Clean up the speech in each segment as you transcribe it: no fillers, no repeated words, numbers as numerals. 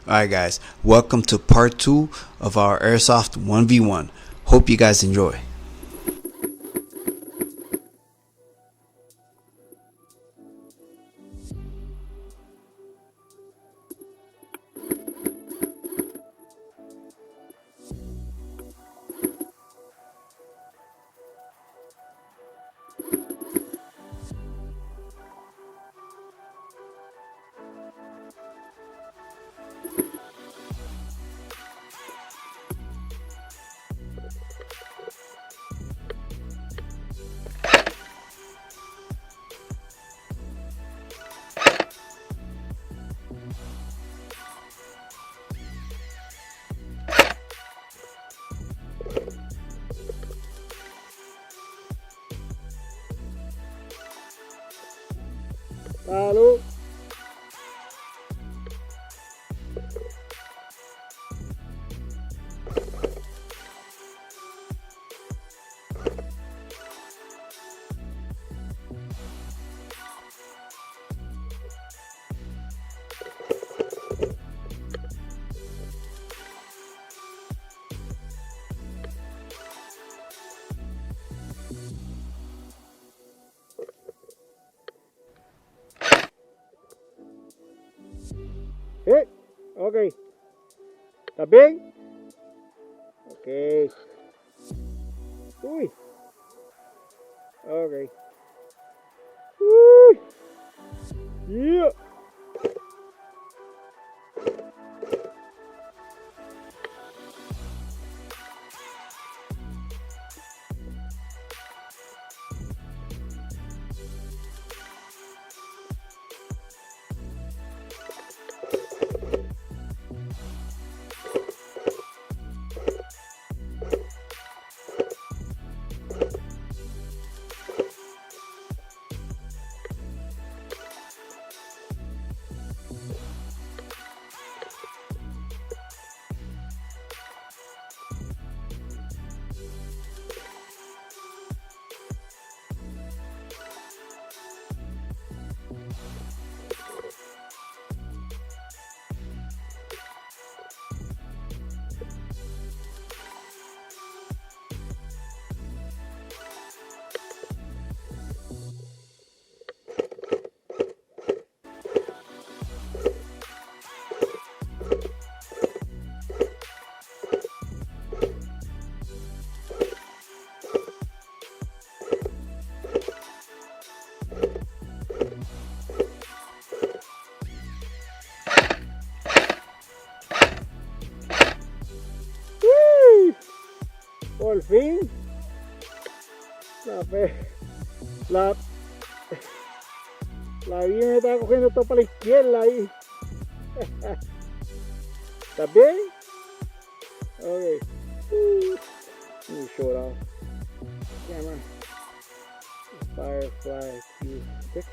Alright guys, welcome to part 2 of our Airsoft 1v1. Hope you guys enjoy. Lalu ok. ¿Estás bien? Ok. Uy. Ok. Uy. Yeah. Por fin la vida me está cogiendo todo para la izquierda ahí. ¿Estás bien? Ok. Muy llorado. Llama Firefly Q6.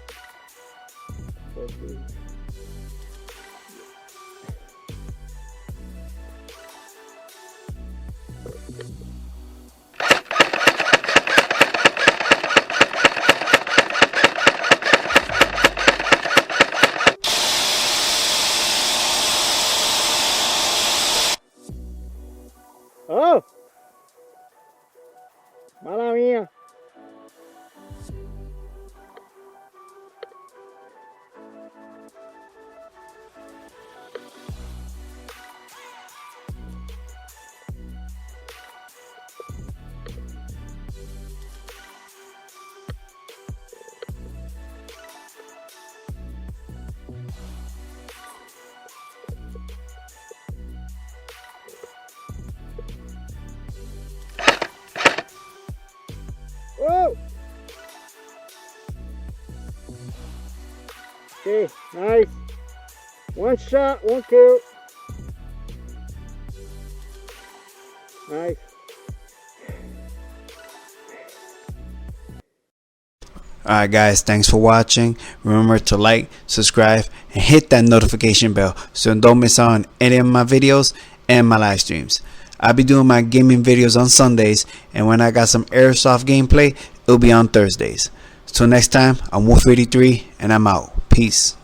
Oh, mala mía. Oh. Okay, nice. One shot, one kill. Nice. Alright guys, thanks for watching. Remember to like, subscribe, and hit that notification bell so you don't miss out on any of my videos and my live streams. I'll be doing my gaming videos on Sundays, and when I got some Airsoft gameplay, it'll be on Thursdays. Till next time, I'm Wolf83, and I'm out. Peace.